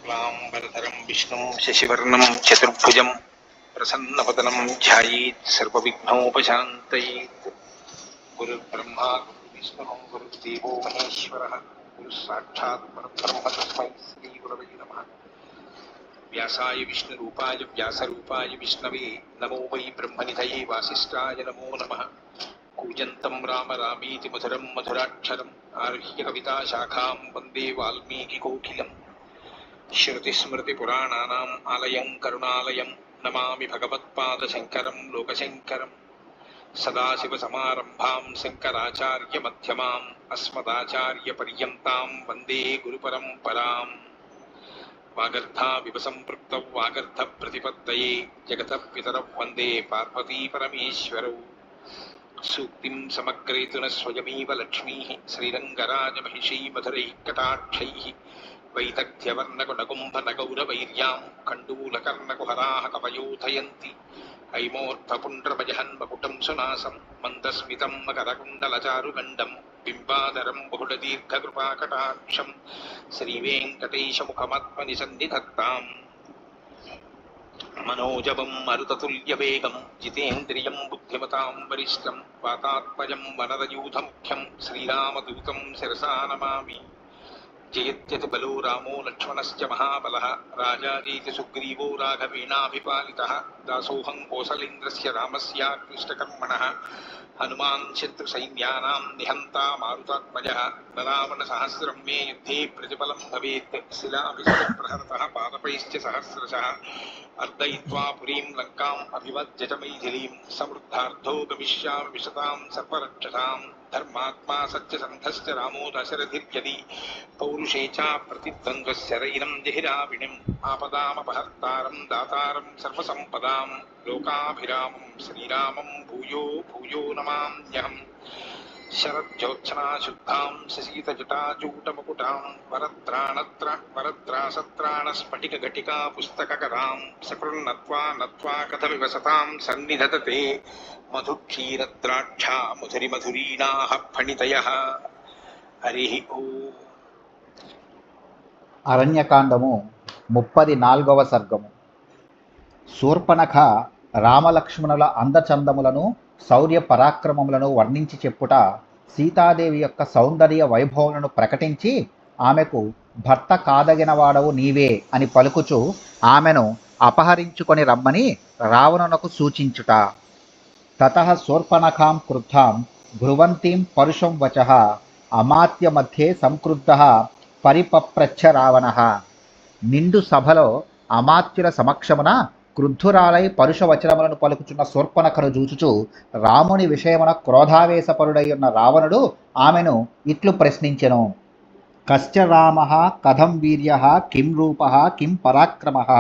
शुक्लांबरधरं विष्णुं शशिवर्णं चतुर्भुजं प्रसन्नवदनं ध्यायेत् सर्वविघ्नोपशान्तयेत्। गुरुर्ब्रह्मा गुरुर्विष्णुः गुरुर्देवो महेश्वरः गुरुः साक्षात् परब्रह्म तस्मै श्रीगुरवे नमः। व्यासाय विष्णुरूपाय व्यासरूपाय विष्णवे नमो वै ब्रह्मनिधये वासिष्ठाय नमो नमः। कूजन्तं राम रामीति मधुरं मधुराक्षरम् आरुह्य कविताशाखां वन्दे वाल्मीकिकोकिलम्। श्रुतिस्मृतिपुराणानाम् आलयं करुणालयं नमामि भगवत्पादशङ्करं लोकशङ्करं। सदाशिवसमारम्भां शङ्कराचार्यमध्यमाम् अस्मदाचार्यपर्यन्तां वन्दे गुरुपरम्पराम्। वागर्धाविव सम्पृक्तौ वागर्धप्रतिपत्तये जगतः पितरौ वन्दे पार्वतीपरमेश्वरौ। सूक्तिं समग्रयितुनः स्वयमेव लक्ष्मीः श्रीरङ्गराजमहिषी मधुरैः कटाक्षैः वैदग्ध्यवर्णकुणकुम्भनगौरवैर्यां कण्डूलकर्णकुहराः कवयोधयन्ति। हैमोर्ध्वपुण्ड्रमजहन्मकुटं सुनासं मन्दस्मितं मकरकुण्डलचारुगण्डं बिम्बाधरं बहुलदीर्घकृपाकटाक्षं श्रीवेङ्कटेशमुखमात्मनि सन्निधत्ताम्। मनोजवं मरुततुल्यवेगं जितेन्द्रियं बुद्धिमतां वरिष्ठं वातात्मजं वनरयूथमुख्यं श्रीरामदूतं शिरसा नमामि। जयत्यति बलो रामो लक्ष्मणश्च महाबलः राजाजीति सुग्रीवो राघवेणाभिपालितः दासोऽहं कौसलेन्द्रस्य रामस्याकृष्टकर्मणः हनुमान् शत्रुसैन्यानां निहन्ता मारुतात्मजः रावणसहस्रं मे युद्धे प्रतिफलं भवेत् शिलाभिषेकप्रहरतः पादपैश्च सहस्रशः अर्दयित्वा पुरीं लङ्काम् अभिवज्य च मैथिलीं समृद्धार्धो गमिष्यामि विशतां सर्वरक्षसां धर्मात्मा सत्यसन्धश्च रामो दशरथिर्यदि पौरुषे च प्रतिद्वन्द्वस्य रैनं जहिराविणिम् आपदामपहर्तारं दातारं सर्वसम्पदां लोकाभिरामं श्रीरामं भूयो भूयो नमाम्यहम्। शरज्योत्सनाशुद्धां शशीतजटाजूटमुकुटां वरत्रासत्राणस्फटिकघटिका पुस्तककरां सकृन्नत्वा नत्वा कथमिव सतां सन्निधत्ते मधुक्षीरद्राक्षा मधुरिमधुरीणाः फणितयः। हरिः ओम्। అరణ్యకాండము 34వ సర్గము. శూర్పణఖ రామలక్ష్మణుల అందచందములను శౌర్య పరాక్రమములను వర్ణించి చెప్పుట, సీతాదేవి యొక్క సౌందర్య వైభవములను ప్రకటించి ఆమెకు భర్త కాదగినవాడవు నీవే అని పలుకుచు ఆమెను అపహరించుకొని రమ్మని రావణునకు సూచించుట. తతః శూర్పణఖాం క్రుద్ధాం బ్రువంతీం పరుషం వచః అమాత్య మధ్యే సంక్రుద్ధః పరిపప్రచ్ఛ రావణః. నిండు సభలో అమాత్యుల సమక్షమున క్రుద్ధురాలై పరుషవచనములను పలుకుచున్న శూర్పణఖను చూచుచు రాముని విషయమున క్రోధావేశపరుడయ్యున్న రావణుడు ఆమెను ఇట్లు ప్రశ్నించెను. కశ్చ రామః కథం వీర్యః కిం రూపః కిం పరాక్రమః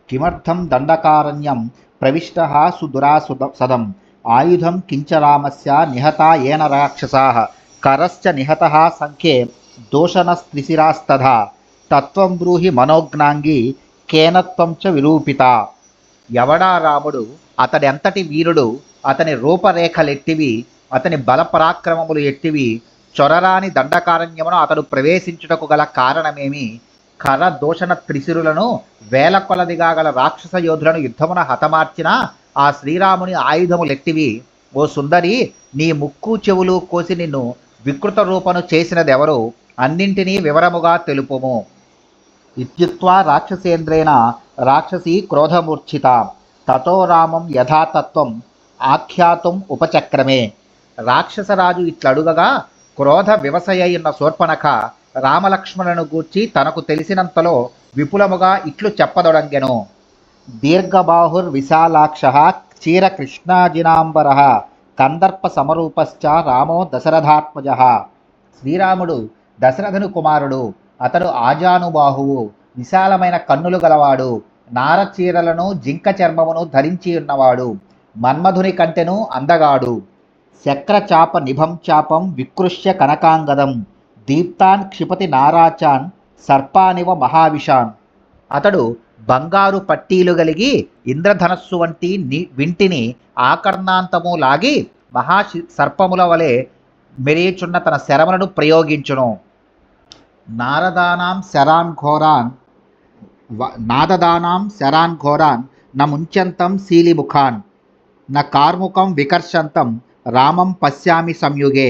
కిమర్థం దండకారణ్యం ప్రవిష్టః సుదురాసదం ఆయుధం కించ రామస్య నిహతా ఏన రాక్షసాః కరశ్చ నిహతః సంఖ్యే దోషణస్త్రిశిరాస్తథా తత్వం బ్రూహి మనోజ్ఞాంగి కేనత్వం చ విరూపిత. ఎవడా రాముడు, అతడెంతటి వీరుడు, అతని రూపరేఖలెట్టివి, అతని బలపరాక్రమములు ఎట్టివి, చొరరాని దండకారణ్యమును అతడు ప్రవేశించుటకు గల కారణమేమి, కర దోషణ త్రిశిరులను వేల కొలదిగా గల రాక్షస యోధులను యుద్ధమున హతమార్చిన ఆ శ్రీరాముని ఆయుధములెట్టివి, ఓ సుందరి, నీ ముక్కు చెవులు కోసి నిన్ను వికృత రూపను చేసినదెవరు, అన్నింటినీ వివరముగా తెలుపుము. ఇత్యుక్త్వా రాక్షసేంద్రేణ రాక్షసీ క్రోధమూర్ఛిత తతో రామం యథాతత్వం ఆఖ్యాతుం ఉపచక్రమే. రాక్షసరాజు ఇట్లడుగగా క్రోధ వివసయ్యున్న శూర్పణఖ రామలక్ష్మణులను గూర్చి తనకు తెలిసినంతలో విపులముగా ఇట్లు చెప్పదొడంగెను. దీర్ఘబాహుర్విశాలాక్షః క్షీరకృష్ణాజినాంబరః కందర్ప సమరూపశ్చ రామో దశరథాత్మజః. శ్రీరాముడు దశరథుని కుమారుడు. అతడు ఆజానుబాహువు, విశాలమైన కన్నులు గలవాడు, నారచీరలను జింక చర్మమును ధరించి ఉన్నవాడు, మన్మధుని కంటెను అందగాడు. శక్రచాప నిభం చాపం వికృష్య కనకాంగదం దీప్తాన్ క్షిపతి నారాచాన్ సర్పానివ మహావిషాన్. అతడు బంగారు పట్టీలు కలిగి ఇంద్రధనస్సు వంటి వింటిని ఆకర్ణాంతము లాగి సర్పముల వలె మెరియుచున్న తన శరములను ప్రయోగించును. నారదానాం శరాన్ ఘోరాన్ నాదదానాం శరాన్ ఘోరాన్ న ముంచంతం శీలిముఖాన్ న కార్ముకం వికర్షంతం రామం పశ్యామి సంయుగే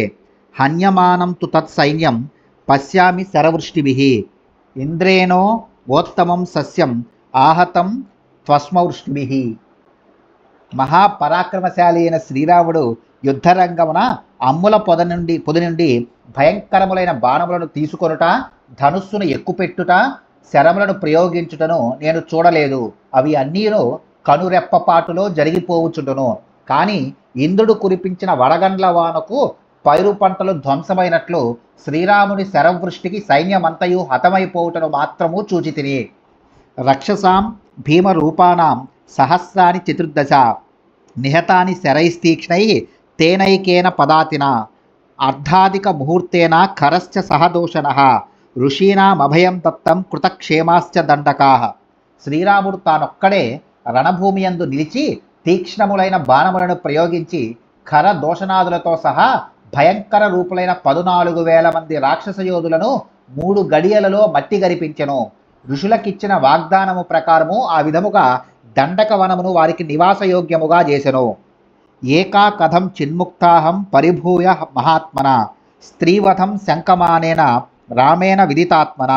హన్యమానం తు తత్సైన్యం పశ్యామి శరవృష్టిభిః ఇంద్రేణో ఓత్తమం సస్యం ఆహతం త్వస్మవృష్టిభిః. మహాపరాక్రమశాలి అయిన శ్రీరాముడు యుద్ధరంగమున అమ్ముల పొద నుండి భయంకరములైన బాణములను తీసుకొనుట, ధనుస్సును ఎక్కుపెట్టుట, శరములను ప్రయోగించుటను నేను చూడలేదు. అవి అన్నీను కనురెప్పపాటులో జరిగిపోవచ్చుండును. కానీ ఇంద్రుడు కురిపించిన వడగండ్ల వానకు పైరు పంటలు ధ్వంసమైనట్లు శ్రీరాముని శరవృష్టికి సైన్యమంతయు హతమైపోవుటను మాత్రము చూచితిని. రక్షసాం భీమరూపాణం సహస్రాని చతుర్దశ నిహతాని శరైస్తీక్ష్ణై తేనైకేన పదాతిన అర్ధాధిక ముహూర్తేన ఖరశ్చ సహదోషణః ఋషీణామభయం దత్తం కృతక్షేమాశ్చ దండకాః. శ్రీరాముడు తానొక్కడే రణభూమియందు నిలిచి తీక్ష్ణములైన బాణములను ప్రయోగించి ఖర దోషణాదులతో సహా భయంకర రూపులైన 14,000 మంది రాక్షస యోధులను 3 గడియలలో మట్టి గరిపించెను. ఋషులకిచ్చిన వాగ్దానము ప్రకారము ఆ విధముగా దండక వనమును వారికి నివాసయోగ్యముగా చేసెను. ఏకా కథం చిన్ముక్తాహం పరిభూయ మహాత్మన స్త్రీవధం శంకమానేన రామేణ విదితాత్మన.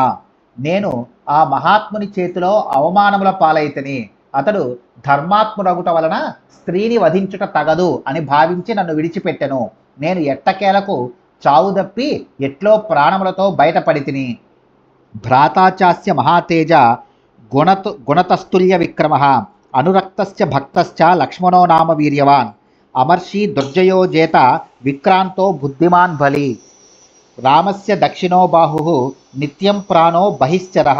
నేను ఆ మహాత్ముని చేతిలో అవమానముల పాలైతిని. అతడు ధర్మాత్ముడగుట వలన స్త్రీని వధించుట తగదు అని భావించి నన్ను విడిచిపెట్టెను. నేను ఎట్టకేలకు చావుదప్పి ఎట్లో ప్రాణములతో బయటపడితిని. భ్రాతాచాస్య మహాతేజ గుణతస్తుల్య విక్రమ అనురక్తశ్చ భక్తశ్చ లక్ష్మణో నామ వీర్యవాన్ అమర్షి దుర్జయో జేత విక్రాంతో బుద్ధిమాన్ బలి. రామస్య దక్షిణో బాహు నిత్యం ప్రాణో బహిశ్చరః.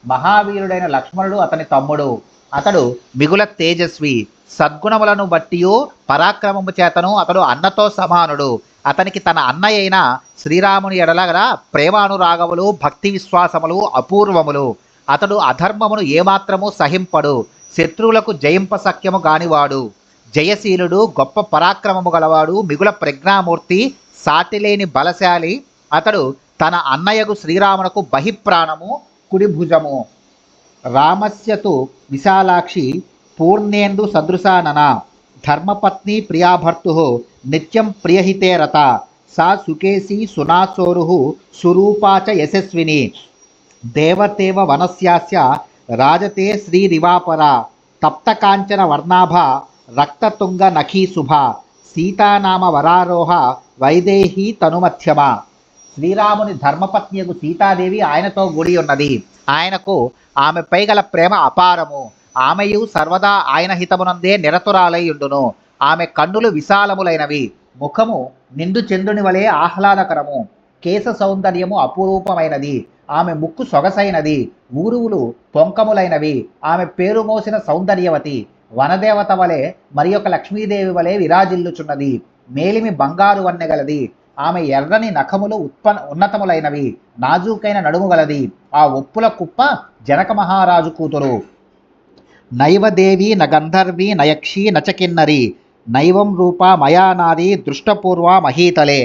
మహావీరుడైన లక్ష్మణుడు అతని తమ్ముడు. అతడు మిగుల తేజస్వి. సద్గుణములను బట్టియు పరాక్రమము చేతను అతడు అన్నతో సమానుడు. అతనికి తన అన్నయ్య అయిన శ్రీరాముని ఎడల ప్రేమానురాగములు భక్తి విశ్వాసములు అపూర్వములు. అతడు అధర్మమును ఏమాత్రము సహింపడు. శత్రువులకు జయింప సఖ్యము గానివాడు. జయశీలుడు, గొప్ప పరాక్రమము గలవాడు, మిగుల ప్రజ్ఞామూర్తి, సాటిలేని బలశాలి. అతడు తన అన్నయ్యకు శ్రీరామునకు బహిప్రాణము, కుడి భుజము. రామస్యతు విశాలాక్షి పూర్ణేందు సదృశానన ధర్మపత్ని ప్రియాభర్తు నిత్యం ప్రియహితే రత సా సుకేశీ సునాసోరు సురూపా చ యశస్విని దేవతేవ వనస్యాస్య రాజతే శ్రీరివాపర తప్తకాంచన వర్ణాభ రక్తతుంగ నఖీ శుభ సీతానామ వరారోహ వైదేహీ తనుమధ్యమ. శ్రీరాముని ధర్మపత్నియకు సీతాదేవి ఆయనతో గుడి ఉన్నది. ఆయనకు ఆమెపై గల ప్రేమ అపారము. ఆమెయు సర్వదా ఆయన హితమునందే నిరతురాలైయుండును. ఆమె కన్నులు విశాలములైనవి, ముఖము నిండు చంద్రుని వలె ఆహ్లాదకరము, కేశ సౌందర్యము అపురూపమైనది. ఆమె ముక్కు సొగసైనది, ఊరువులు పొంకములైనవి. ఆమె పేరు మోసిన సౌందర్యవతి, వనదేవత వలె మరి ఒక లక్ష్మీదేవి వలె విరాజిల్లుచున్నది. మేలిమి బంగారు వన్నెగలది. ఆమె ఎర్రని నఖములు ఉన్నతములైనవి, నాజూకైన నడుము గలది. ఆ ఒప్పుల కుప్ప జనక మహారాజు కూతురు. నైవదేవి న గంధర్వి నయక్షి నచకిన్నరి నైవం రూపా మయా నారీ దృష్టపూర్వ మహీతలే.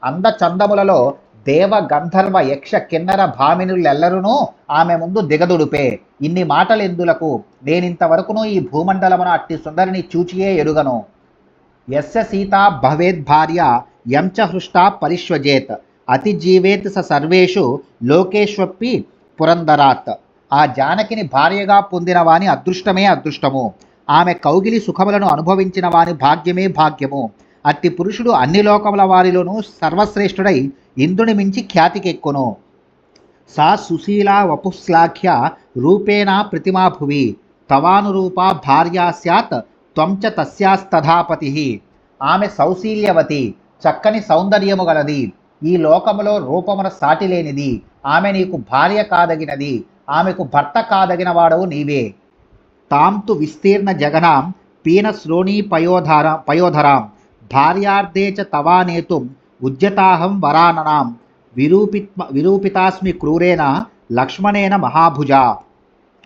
అందచందములలో దేవ గంధర్వ యక్ష కిన్నర భామినులెల్లరూనూ ఆమె ముందు దిగదుడుపే. ఇన్ని మాటలెందులకు? నేనింతవరకును ఈ భూమండలమున అట్టి సుందరిని చూచియే ఎరుగను. యస్య సీతా భవేద్ భార్య యంచ హృష్టా పరిష్వజేత్ అతిజీవేత్ స సర్వేషు లోకేష్వప్పి పురందరాత్. ఆ జానకిని భార్యగా పొందిన వాని అదృష్టమే అదృష్టము. ఆమె కౌగిలి సుఖములను అనుభవించిన వాని భాగ్యమే భాగ్యము. అట్టి పురుషుడు అన్ని లోకముల వారిలోనూ సర్వశ్రేష్ఠుడై ఇంద్రుని మించి ఖ్యాతికెక్కును. సా సుశీలా వపుశ్లాఘ్య రూపేణ ప్రతిమా భువి తవానురూపా భార్యా స్యాత్ త్వం చ తస్యాస్తథాపతి. ఆమె సౌశీల్యవతి, చక్కని సౌందర్యము గలది. ఈ లోకములో రూపమున సాటి లేనిది. ఆమె నీకు భార్య కాదగినది, ఆమెకు భర్త కాదగిన వాడవు నీవే. తాంతు విస్తీర్ణ జగనాం పీనశ్రోణీ పయోధరాం భార్యార్థే చ తవానేతుం ఉద్యతాహం వరాననాం విరూపితాస్మి క్రూరేణ లక్ష్మణేన మహాభుజ.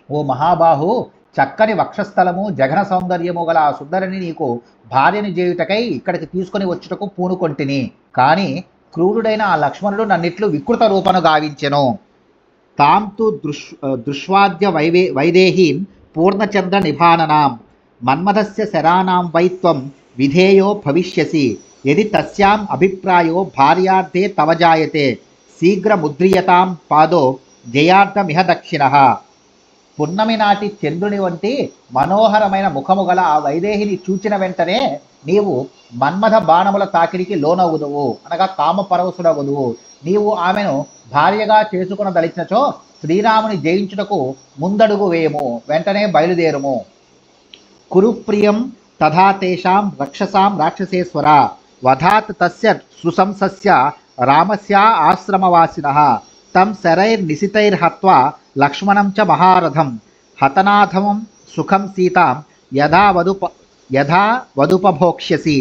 ఓ మహాబాహు, చక్కని వక్షస్థలము జగన సౌందర్యము గల ఆ సుందరిని నీకు భార్యని చేయుటకై ఇక్కడికి తీసుకొని వచ్చుటకు పూనుకొంటిని. కానీ క్రూరుడైన ఆ లక్ష్మణుడు నన్నిట్లు వికృత రూపను గావించెను. తాం తు దృష్వాద్య వైదేహీన్ పూర్ణచంద్ర నిభాననాం మన్మథస్య శరానాం వై త్వం విధేయో భవిష్యసి యది తస్యాం అభిప్రాయో భార్యార్థే తవ జాయతే శీఘ్రముద్రియతాం పాదో జయార్థమిహ దక్షిణః. పున్నమి నాటి చంద్రుని వంటి మనోహరమైన ముఖము గల ఆ వైదేహిని చూచిన వెంటనే నీవు మన్మథ బాణముల తాకిడికి లోనవుదువు, అనగా కామపరవశుడవుదువు. నీవు ఆమెను భార్యగా చేసుకునదలిచినచో శ్రీరాముని జయించుటకు ముందడుగు వేయము, వెంటనే బయలుదేరుము. కురుప్రియం తథా తేషాం రక్షసాం రాక్షసేశ్వర వధాత్ తస్య సుశంసస్య రామస్య ఆశ్రమవాసినః తం శరైర్నిశితైర్హత్వా లక్ష్మణం చ మహారథం హతనాథమం సుఖం సీతాం యథా వదుపభోక్ష్యసి.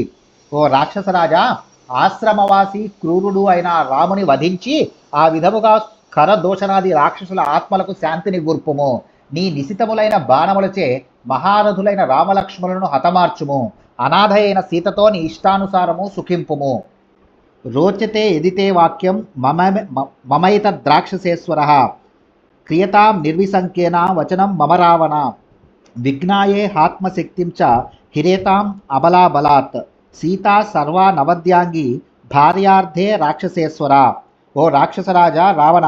ఓ రాక్షసరాజా, ఆశ్రమవాసి క్రూరుడు అయిన రాముని వధించి ఆ విధముగా కరదోషణాది రాక్షసుల ఆత్మలకు శాంతిని గుర్పుము. నీ నిశితములైన బాణములచే మహారథులైన రామలక్ష్మణులను హతమార్చుము. అనాథ అయిన సీతతో నీ ఇష్టానుసారము సుఖింపుము. రోచతే ఎదితే వాక్యం మమైతద్రాక్షసేశ్వర క్రియతాం నిర్విసంఖ్యేన వచనం మమ రావణ విఘ్నాయే ఆత్మశక్తిం చ హిరేతాం అబలాబలాత్ సీతా సర్వా నవద్యాంగి భార్యార్థే రాక్షసేశ్వర. ఓ రాక్షసరాజా రావణ,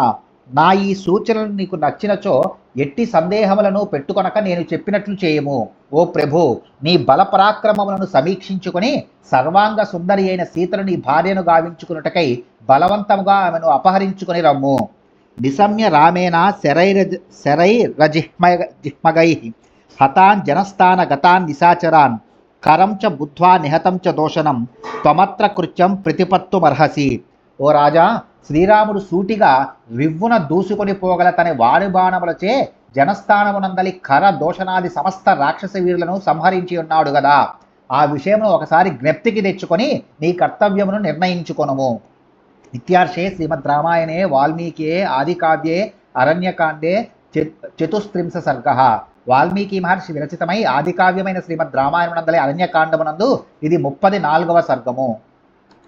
నా ఈ సూచనలు నీకు నచ్చినచో ఎట్టి సందేహములను పెట్టుకొనక నేను చెప్పినట్లు చేయము. ఓ ప్రభు, నీ బలపరాక్రమములను సమీక్షించుకొని సర్వాంగ సుందరి అయిన సీతను నీ భార్యను గావించుకున్నటకై బలవంతముగా ఆమెను అపహరించుకొని రమ్ము. నిశమ్య రామేణ శరైరజిహ్మగై హతాన్ జనస్థాన గతాన్ నిశాచరాన్ కరం చ బుద్ధ్వా నిహతం చ దోషణం త్వమత్ర కృత్యం ప్రతిపత్తుమర్హసి. ఓ రాజా, శ్రీరాముడు సూటిగా రివ్వున దూసుకొని పోగల తన వాణిబాణములచే జనస్థానమునందలి కర దోషణాది సమస్త రాక్షస వీరులను సంహరించి ఉన్నాడు గదా. ఆ విషయమును ఒకసారి జ్ఞప్తికి తెచ్చుకొని నీ కర్తవ్యమును నిర్ణయించుకొనుము. ఇత్యార్షే శ్రీమద్ రామాయణే వాల్మీకియే ఆదికావ్యే అరణ్యకాండే చతుస్త్రింశ సర్గః. వాల్మీకి మహర్షి విరచితమై ఆదికావ్యమైన శ్రీమద్ రామాయణమునందలి అరణ్యకాండమునందు ఇది 34వ సర్గము.